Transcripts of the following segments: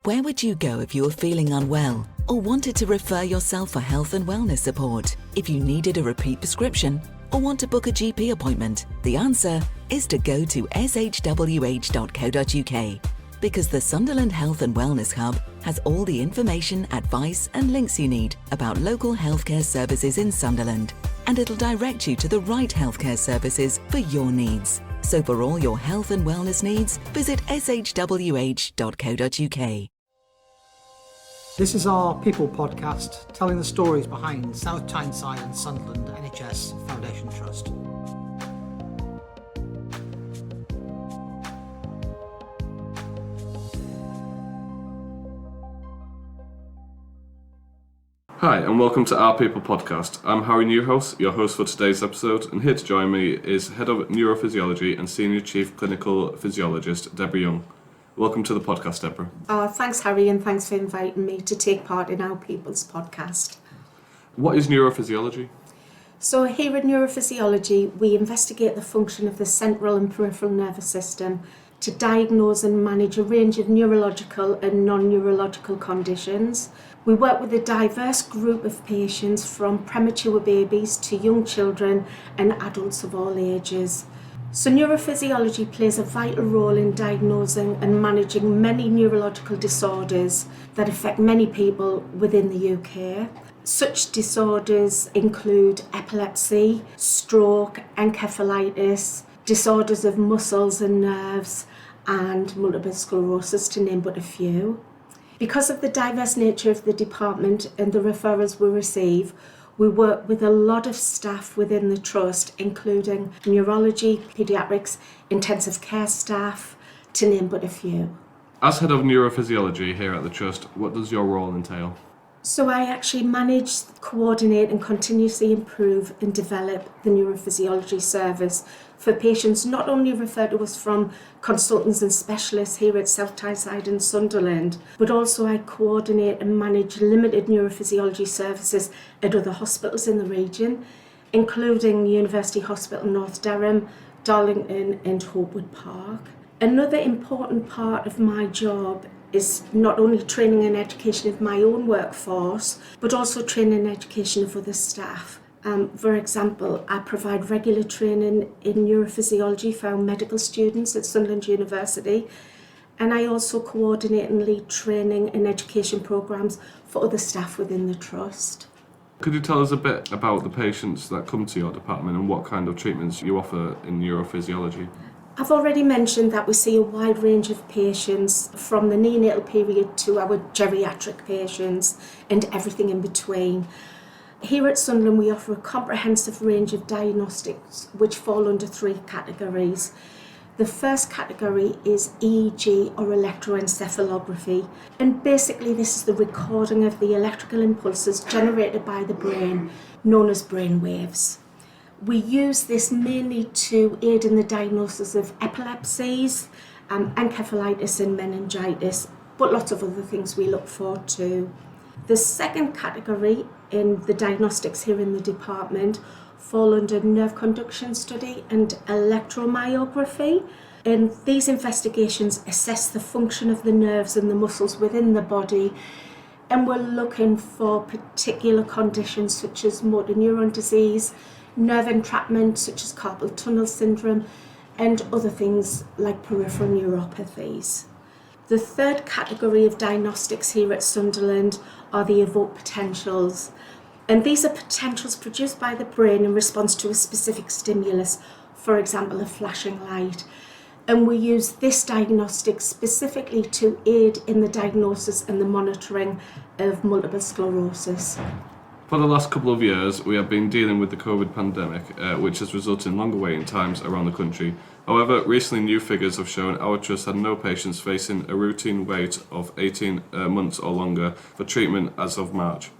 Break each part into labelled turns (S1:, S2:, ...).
S1: Where would you go if you were feeling unwell or wanted to refer yourself for health and wellness support? If you needed a repeat prescription or want to book a GP appointment, the answer is to go to shwh.co.uk, because the Sunderland Health and Wellness Hub has all the information, advice and links you need about local healthcare services in Sunderland, and it'll direct you to the right healthcare services for your needs. So for all your health and wellness needs, visit shwh.co.uk.
S2: This is our People podcast, telling the stories behind South Tyneside and Sunderland NHS Foundation Trust.
S3: Hi and welcome to Our People podcast. I'm Harry Newhouse, your host for today's episode, and here to join me is Head of Neurophysiology and Senior Chief Clinical Physiologist, Debra Young. Welcome to the podcast, Debra.
S4: Thanks, Harry, and thanks for inviting me to take part in Our People's podcast.
S3: What is neurophysiology?
S4: So here at Neurophysiology, we investigate the function of the central and peripheral nervous system to diagnose and manage a range of neurological and non-neurological conditions. We work with a diverse group of patients, from premature babies to young children and adults of all ages. So neurophysiology plays a vital role in diagnosing and managing many neurological disorders that affect many people within the UK. Such disorders include epilepsy, stroke, encephalitis, disorders of muscles and nerves, and multiple sclerosis, to name but a few. Because of the diverse nature of the department and the referrals we receive, we work with a lot of staff within the trust, including neurology, paediatrics, intensive care staff, to name but a few.
S3: As Head of Neurophysiology here at the Trust, what does your role entail?
S4: So I actually manage, coordinate and continuously improve and develop the neurophysiology service for patients not only referred to us from consultants and specialists here at South Tyneside and Sunderland, but also I coordinate and manage limited neurophysiology services at other hospitals in the region, including University Hospital North Durham, Darlington and Hopewood Park. Another important part of my job is not only training and education of my own workforce, but also training and education of other staff. For example, I provide regular training in neurophysiology for our medical students at Sunderland University, and I also coordinate and lead training and education programmes for other staff within the Trust.
S3: Could you tell us a bit about the patients that come to your department and what kind of treatments you offer in neurophysiology?
S4: I've already mentioned that we see a wide range of patients, from the neonatal period to our geriatric patients and everything in between. Here at Sunderland, we offer a comprehensive range of diagnostics which fall under three categories. The first category is EEG, or electroencephalography, and basically this is the recording of the electrical impulses generated by the brain, known as brain waves. We use this mainly to aid in the diagnosis of epilepsies, encephalitis and meningitis, but lots of other things we look for too. The second category in the diagnostics here in the department fall under nerve conduction study and electromyography. And these investigations assess the function of the nerves and the muscles within the body, and we're looking for particular conditions such as motor neuron disease, nerve entrapment such as carpal tunnel syndrome, and other things like peripheral neuropathies. The third category of diagnostics here at Sunderland are the evoked potentials, and these are potentials produced by the brain in response to a specific stimulus, for example a flashing light, and we use this diagnostic specifically to aid in the diagnosis and the monitoring of multiple sclerosis.
S3: For the last couple of years, we have been dealing with the COVID pandemic, which has resulted in longer waiting times around the country. However, recently new figures have shown our trust had no patients facing a routine wait of 18 months or longer for treatment as of March.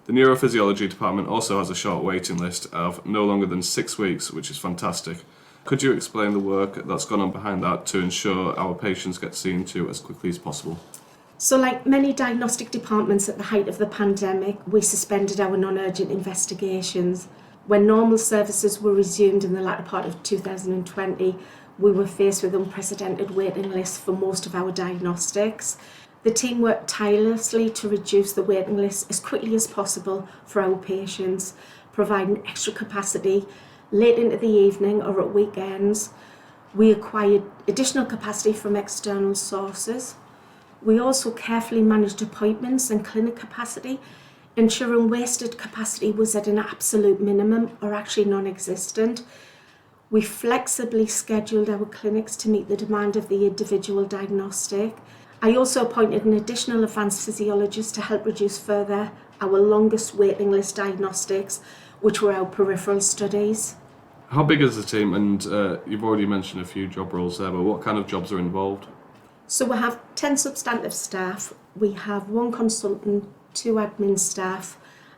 S3: The neurophysiology department also has a short waiting list of no longer than 6 weeks, which is fantastic. Could you explain the work that's gone on behind that to ensure our patients get seen to as quickly as possible?
S4: So like many diagnostic departments at the height of the pandemic, we suspended our non-urgent investigations. When normal services were resumed in the latter part of 2020, we were faced with unprecedented waiting lists for most of our diagnostics. The team worked tirelessly to reduce the waiting list as quickly as possible for our patients, providing extra capacity late into the evening or at weekends. We acquired additional capacity from external sources. We also carefully managed appointments and clinic capacity, ensuring wasted capacity was at an absolute minimum or actually non-existent. We flexibly scheduled our clinics to meet the demand of the individual diagnostic. I also appointed an additional advanced physiologist to help reduce further our longest waiting list diagnostics, which were our peripheral studies.
S3: How big is the team? And you've already mentioned a few job roles there, but what kind of jobs are involved?
S4: So we have 10 substantive staff, we have 1 consultant, 2 admin staff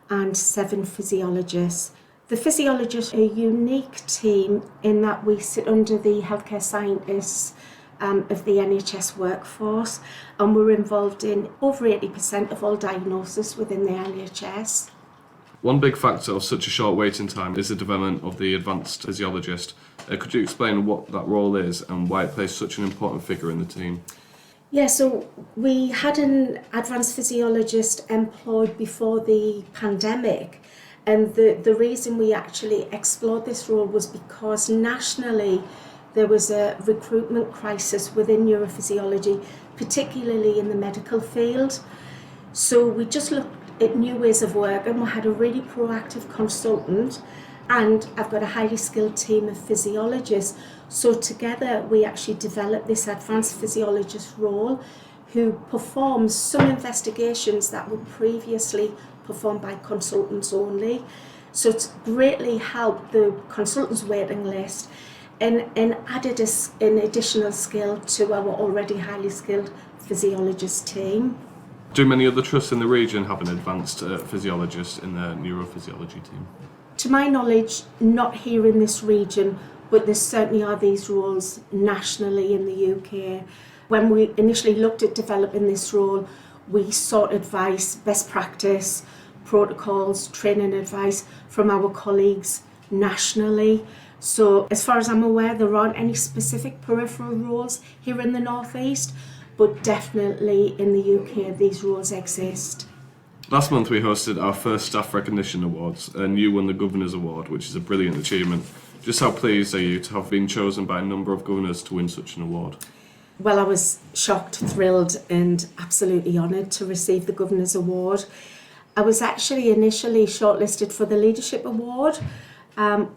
S4: and 7 physiologists. The physiologists are a unique team in that we sit under the healthcare scientists of the NHS workforce, and we're involved in over 80% of all diagnoses within the NHS.
S3: One big factor of such a short waiting time is the development of the advanced physiologist. Could you explain what that role is and why it plays such an important figure in the team?
S4: Yeah, so we had an advanced physiologist employed before the pandemic, and the reason we actually explored this role was because nationally there was a recruitment crisis within neurophysiology, particularly in the medical field. So we just looked at new ways of working. We had a really proactive consultant, and I've got a highly skilled team of physiologists. So together we actually developed this advanced physiologist role, who performs some investigations that were previously performed by consultants only. So it's greatly helped the consultants waiting list and added an additional skill to our already highly skilled physiologist team.
S3: Do many other trusts in the region have an advanced physiologist in their neurophysiology team?
S4: To my knowledge, not here in this region, but there certainly are these roles nationally in the UK. When we initially looked at developing this role, we sought advice, best practice, protocols, training advice from our colleagues nationally. So as far as I'm aware, there aren't any specific peripheral roles here in the North East, but definitely in the UK these roles exist.
S3: Last month we hosted our first Staff Recognition Awards, and you won the Governor's Award, which is a brilliant achievement. Just how pleased are you to have been chosen by a number of governors to win such an award?
S4: Well, I was shocked, thrilled and absolutely honoured to receive the Governor's Award. I was actually initially shortlisted for the Leadership Award,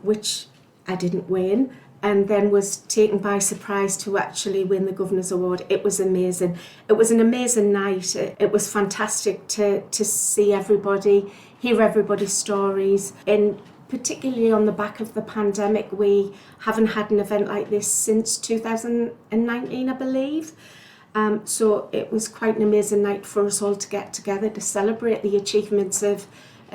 S4: which I didn't win, and then was taken by surprise to actually win the Governor's Award. It was amazing. It was an amazing night. It was fantastic to see everybody, hear everybody's stories, and particularly on the back of the pandemic, we haven't had an event like this since 2019, I believe. So it was quite an amazing night for us all to get together to celebrate the achievements of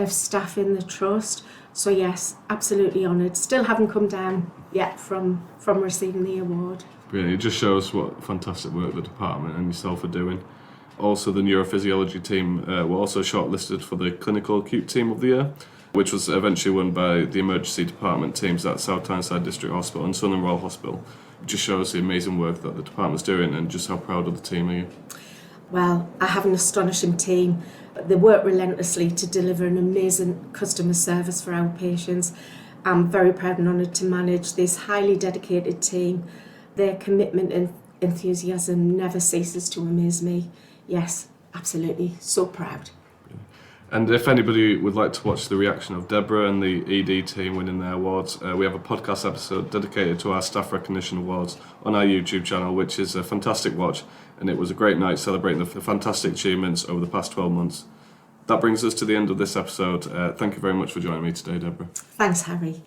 S4: staff in the trust. So yes, absolutely honoured. Still haven't come down yet from receiving the award.
S3: Brilliant. It just shows what fantastic work the department and yourself are doing. Also, the neurophysiology team were also shortlisted for the Clinical Acute Team of the Year, which was eventually won by the emergency department teams at South Tyneside District Hospital and Sunderland Royal Hospital. It just shows the amazing work that the department's doing and just how proud of the team are you.
S4: Well, I have an astonishing team. They work relentlessly to deliver an amazing customer service for our patients. I'm very proud and honoured to manage this highly dedicated team. Their commitment and enthusiasm never ceases to amaze me. Yes, absolutely, so proud.
S3: And if anybody would like to watch the reaction of Debra and the ED team winning their awards, we have a podcast episode dedicated to our Staff Recognition Awards on our YouTube channel, which is a fantastic watch, and it was a great night celebrating the fantastic achievements over the past 12 months. That brings us to the end of this episode. Thank you very much for joining me today, Debra.
S4: Thanks, Harry.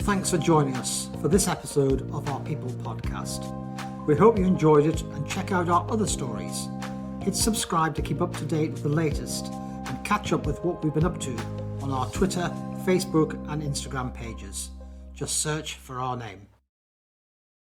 S2: Thanks for joining us for this episode of our People podcast. We hope you enjoyed it and check out our other stories. Hit subscribe to keep up to date with the latest and catch up with what we've been up to on our Twitter, Facebook and Instagram pages. Just search for our name.